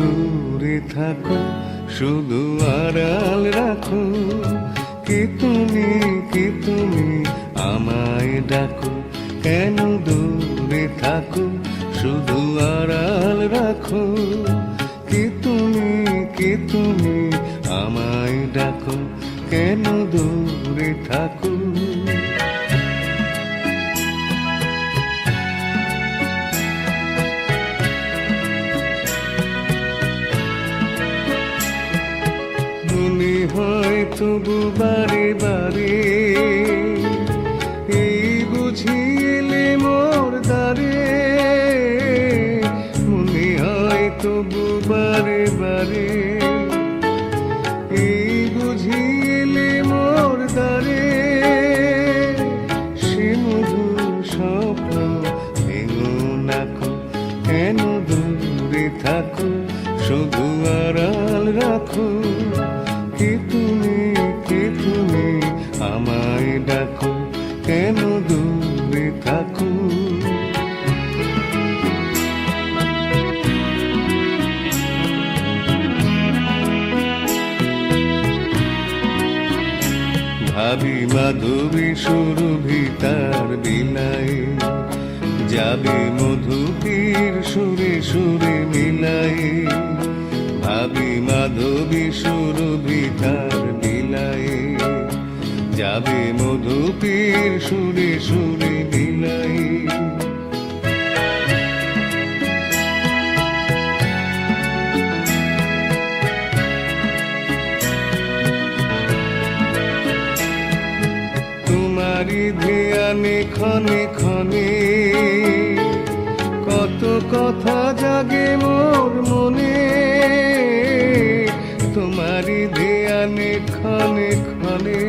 দূরে থাকো, শুধু আড়াল রাখো। কে তুমি আমায় ডাকো, কেন দূরে থাকো, শুধু আড়াল রাখো। কে তুমি আমায় ডাকো, কেন দূরে থাকো। মনে হয় তবু বারে বারে, এই বুঝি এলে মোর দ্বারে। মনে হয় তবু বারে বারে, এই বুঝি এলে মোর দ্বারে। সে মধুর স্বপ্ন ভেঙো নাকো, কেন দূরে থাকো, শুধু আড়াল রাখো। কে তুমি আমায় ডাকো, কেন দূরে থাকো। ভাবি মাধবী সুরভি তার বিলায়, যাবে মধুপীর সুরে সুরে মিলায়। ভাবি মাধবী সুরভি তার বিলায়, যাবে মধুপীর সুরে সুরে মিলায়। তোমারি ধ্যানে ক্ষণে ক্ষণে, কত কথা জাগে মোর মনে। তোমারি ধ্যানে ক্ষণে ক্ষণে,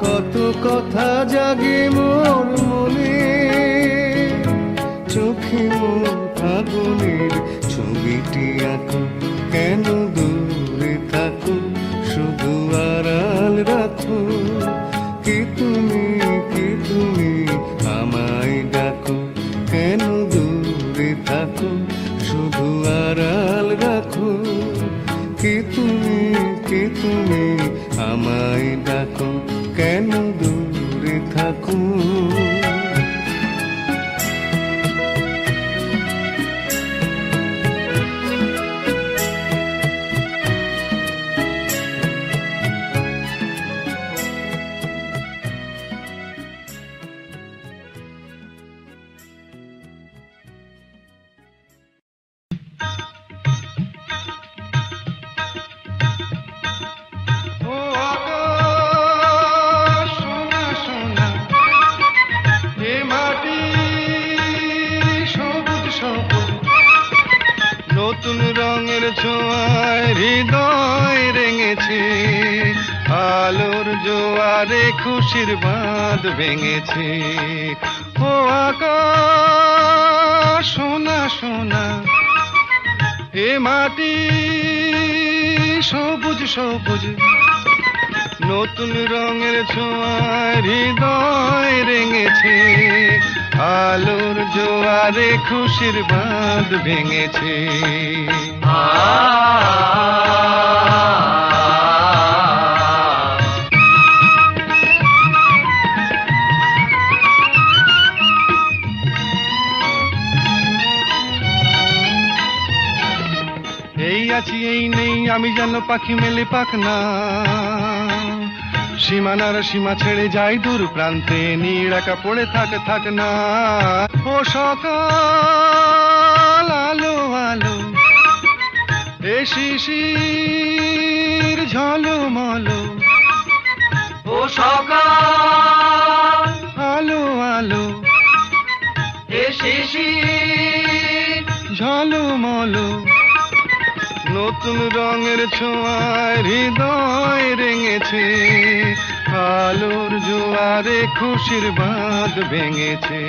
কত কথা জাগে মোর মনে। চোখে মোর ফাগুনের ছবিটি আঁকো, কেন দূরে থাকো, শুধু আড়াল রাখো। কে তুমি আমায় ডাকো, কেন দূরে থাকো, শুধু আড়াল রাখো। কে তুমি আমায় ডাকো, কেন দূরে থাকো। নতুন রঙের ছোঁয়ায় হৃদয় রেঙেছে, আলোর জোয়ারে খুশির বাঁধ ভেঙেছে। ও আকাশ সোনা সোনা, এ মাটি সবুজ সবুজ। নতুন রঙের ছোঁয়ায় হৃদয় রেঙেছে, আলোর জোয়ারে খুশির বাঁধ ভেঙেছে। এই আছি এই নেই আমি যেন পাখি মেলে পাখনা, সীমানার সীমা ছেড়ে যাই দূর প্রান্তে, নীড়াকা পড়ে থাক না। ও সকাল আলো আলো, এ শিশির ঝলমলো। ও সকাল আলো আলো, এ শিশির ঝলমলো। নতুন রঙের ছোঁয়ায় হৃদয় রেঙেছে, আলোর জোয়ারে খুশির বাঁধ ভেঙেছে।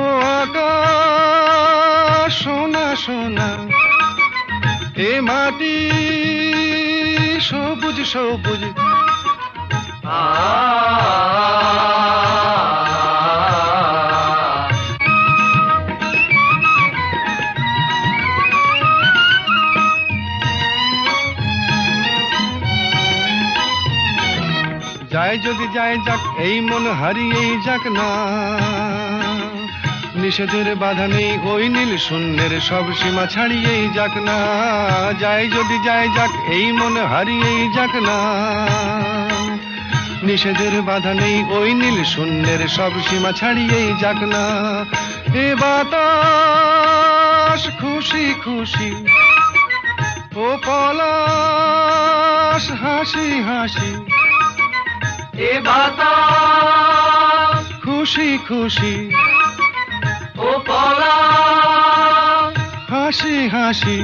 ও আকাশ সোনা সোনা, এ মাটি সবুজ সবুজ। যায় যদি যায় যাক, এই মন হারিয়েই যাক না। নিষেধের বাধা নেই ওই নীল শূন্যের সব সীমা ছাড়িয়েই যাক না। যায় যদি যায় যাক, এই মন হারিয়েই যাক না। নিষেধের বাধা নেই ওই নীল শূন্যের সব সীমা ছাড়িয়েই যাক না। এ বাতাস খুশি খুশি, ও পলাশ হাসি হাসি। এ বাতাস খুশি খুশি, ও পলাশ হাসি হাসি।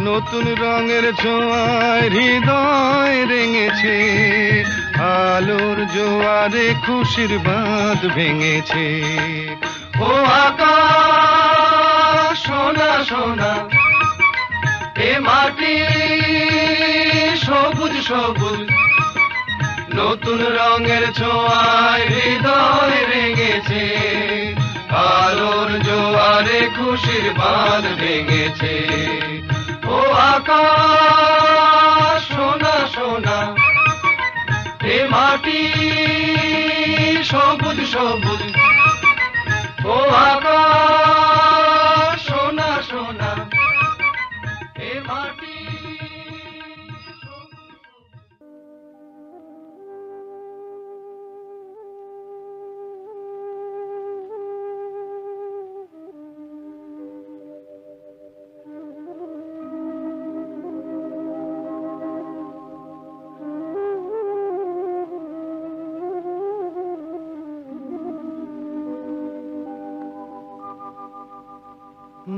নতুন রঙের ছোঁয়ায় হৃদয় রেঙেছে, আলোর জোয়ারে খুশির বাঁধ ভেঙেছে। ও আকাশ সোনা সোনা, এ মাটি সবুজ সবুজ। নতুন রঙের ছোঁয়ায় হৃদয় রেঙেছে, আলোর জোয়ারে খুশির বাঁধ ভেঙেছে। ও আকাশ সোনা সোনা, এ মাটি সবুজ সবুজ। ও আকাশ সোনা সোনা, এ মাটি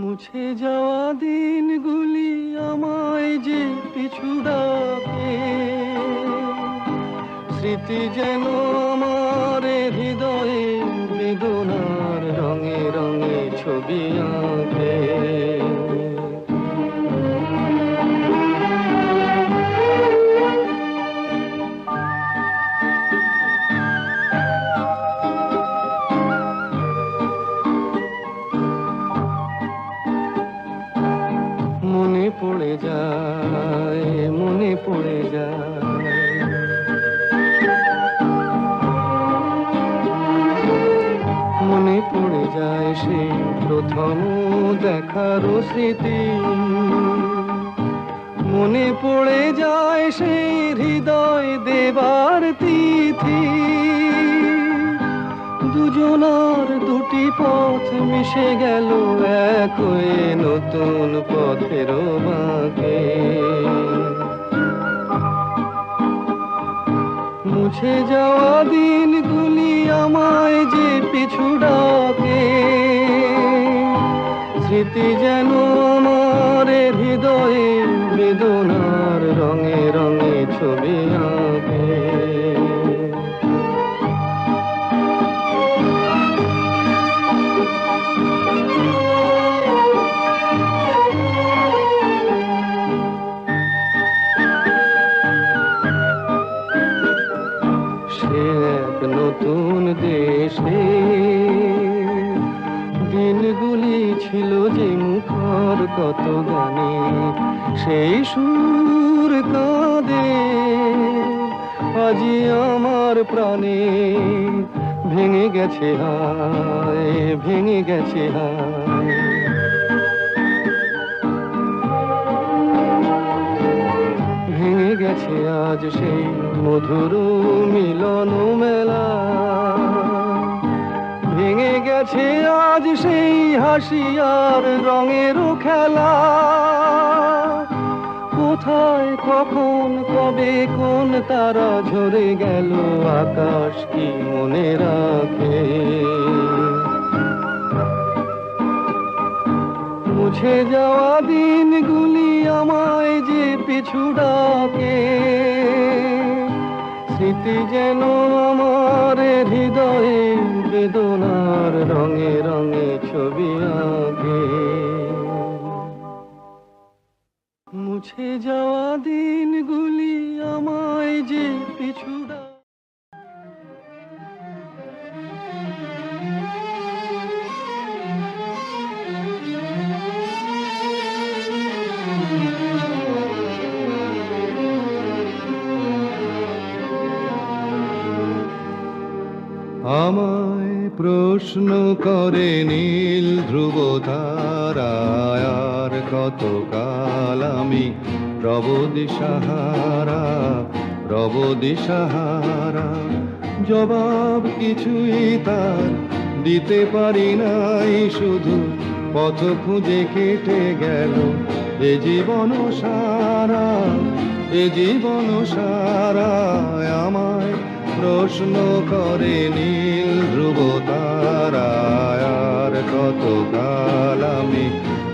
মুছে যাওয়া দিনগুলি আমায় যে পিছু ডাকে, স্মৃতি যেন আমার হৃদয়ে বেদনার রঙে রঙে ছবি আঁকে। মনে পড়ে যায়, মনে পড়ে যায়, মনে পড়ে যায় সেই প্রথম দেখার স্মৃতি। মনে পড়ে যায় সেই হৃদয় দেবার তিথি। দুজনার দুটি পথ মিশে গেল এক হয়ে নতুন পথের বাঁকে। মুছে যাওয়া দিনগুলি আমায় যে পিছু ডাকে, স্মৃতি যেন আমার হৃদয়ে বেদনার রঙে রঙে ছবি আঁকে। নতুন দেশে দিনগুলি ছিল যে মুখর কত গানে, সেই সুর কাঁদে আজি আমার প্রাণে। ভেঙে গেছে হায়, ভেঙে গেছে হায়, ভেঙে গেছে আজ সেই মধুর মিলন মেলা। ভেঙে গেছে আজ সেই হাসি আর রঙের খেলা। কোথায় কখন কবে কোন তারা ঝরে গেল, আকাশ কি মনে রাখে। মুছে যাওয়া দিনগুলি আমায় যে পিছু ডাকে, স্মৃতি যেন আমার হৃদয়ে বেদনার রঙে রঙে ছবি আঁকে। মুছে যাওয়া দিনগুলি আমায় যে পিছু ডাকে। প্রশ্ন করে নীল ধ্রুব তারায়, আর কতকাল আমি রব দিশাহারা, রব দিশাহারা। জবাব কিছুই তার দিতে পারি নাই, শুধু পথ খুঁজে কেটে গেল এ জীবন সারা, এ জীবন সারা। আমায় প্রশ্ন করে নীল ধ্রুব তারায়, আর কতকাল আমি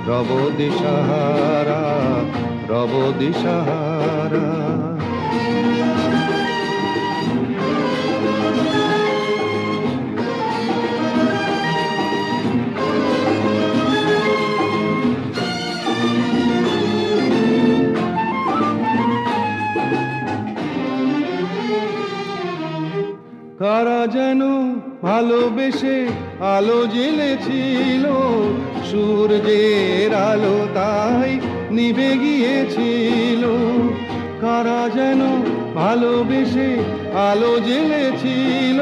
রব দিশাহারা, রব দিশাহারা। কারা যেন ভালোবেসে আলো জ্বেলেছিল, সূর্যের আলো তাই নিভে গিয়েছিল। কারা যেন ভালোবেসে আলো জ্বেলেছিল,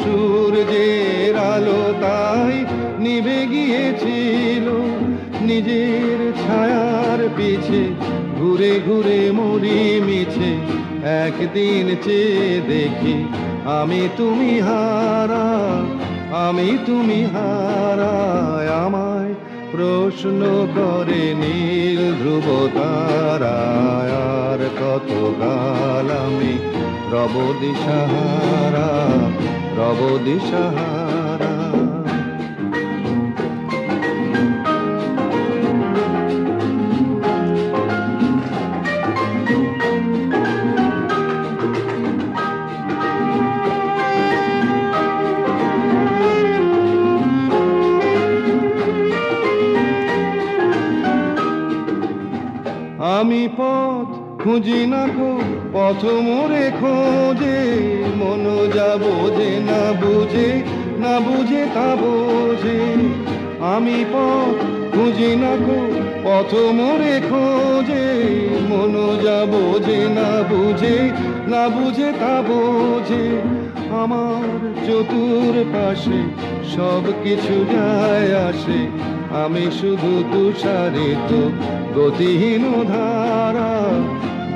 সূর্যের আলো তাই নিভে গিয়েছিল। নিজের ছায়ার পিছে ঘুরে ঘুরে মরি মিছে, একদিন চেয়ে দেখি আমি তুমি হারা, আমি তুমি হারা। আমায় প্রশ্ন করে নীল ধ্রুব তারায়, আর কতকাল আমি রব দিশাহারা, রব দিশাহারা। আমি পথ খুঁজি না গো, পথ মোরে খোঁজে, মন যা বোঝে না বুঝে, না বুঝে তা বোঝে। আমি পথ খুঁজি না গো, পথ মোরে খোঁজে, মন যা বোঝে না বুঝে, না বুঝে তা বোঝে। আমার চতুর পাশে সব কিছু যায় আসে, আমি শুধু তুষারিত গতিহীন ধারা,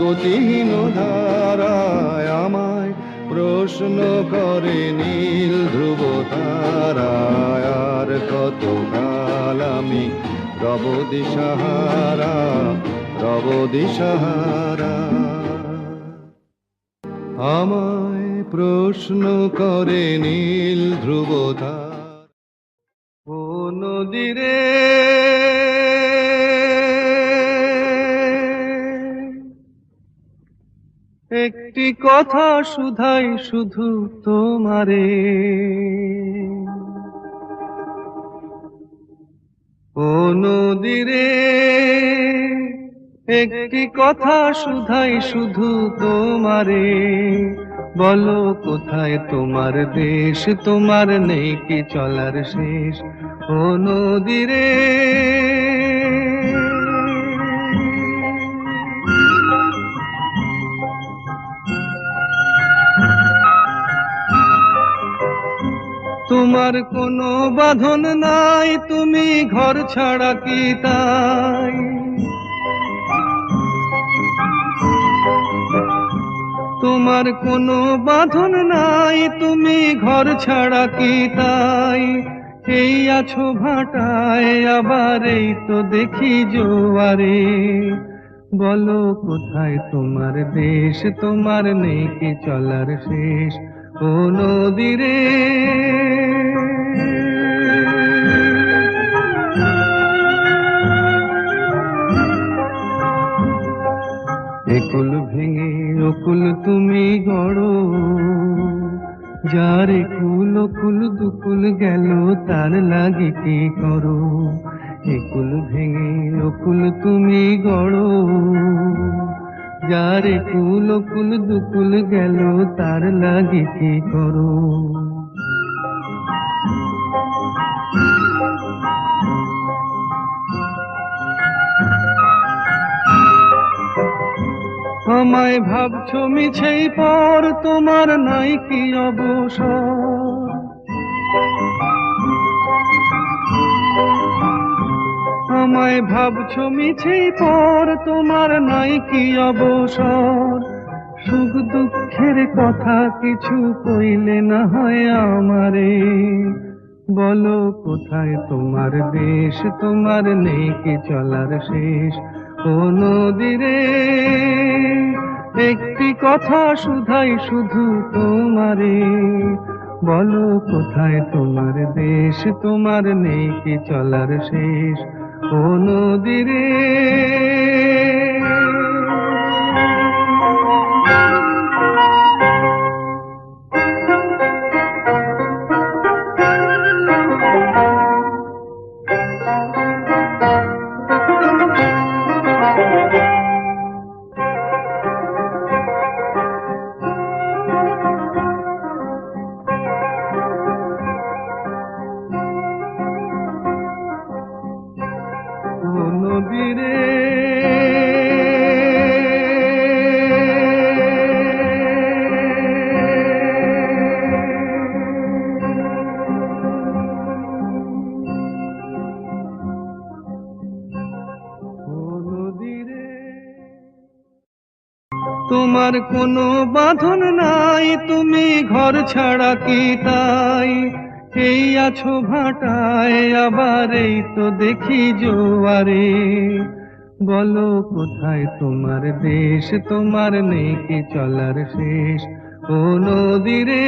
গতিহীন ধারায়। আমায় প্রশ্ন করে নীল ধ্রুব তারায়, আর কতকাল আমি রব দিশাহারা, রব দিশাহারা। আমায় প্রশ্ন করে নীল ধ্রুব তারা। ও নদীরে একটি কথা শুধাই শুধু তোমারে, ও নদীরে একটি কথা শুধাই শুধু তোমারে। বলো কোথায় তোমার দেশ, তোমার নেই কি চলার শেষ, ও নদীরে। তোমার কোনো বাঁধন নাই, তুমি ঘর ছাড়া কি তাই। তোমার কোনো বাঁধন নাই, তুমি ঘর ছাড়া কি তাই। এই আছো ভাটায়, আবার এই তো দেখি জোয়ারে। বলো কোথায় তোমার দেশ, তোমার নেই কি চলার শেষ, ও নদীরে। একুল ভেঙে অকুল তুমি গড়ো, যার একুল অকুল দুকুল গেল তার লাগি কি করো। একুল ভেঙে অকুল তুমি গড়ো, যার একুল অকুল দুকুল গেল তার লাগি কি করো। আমায় ভাবছো মিছেই পর, তোমার নাই কি অবসর। আমায় ভাবছো মিছেই পর, তোমার নাই কি অবসর? সুখ দুঃখের কথা কিছু কইলে না হয় আমারে, বলো কোথায় তোমার দেশ, তোমার নেই কি চলার শেষ? ও নদীরে একটি কথা শুধাই শুধু তোমারে, বলো কোথায় তোমার দেশ, তোমার নেই কি চলার শেষ? ও নদীরে ও নদীরে তোমার কোনো বাঁধন নাই, তুমি ঘর ছাড়া কি তাই? এই আছো ভাটায়, আবার এই তো দেখি জোয়ারে, বলো কোথায় তোমার দেশ, তোমার নেই কি চলার শেষ? ও নদীরে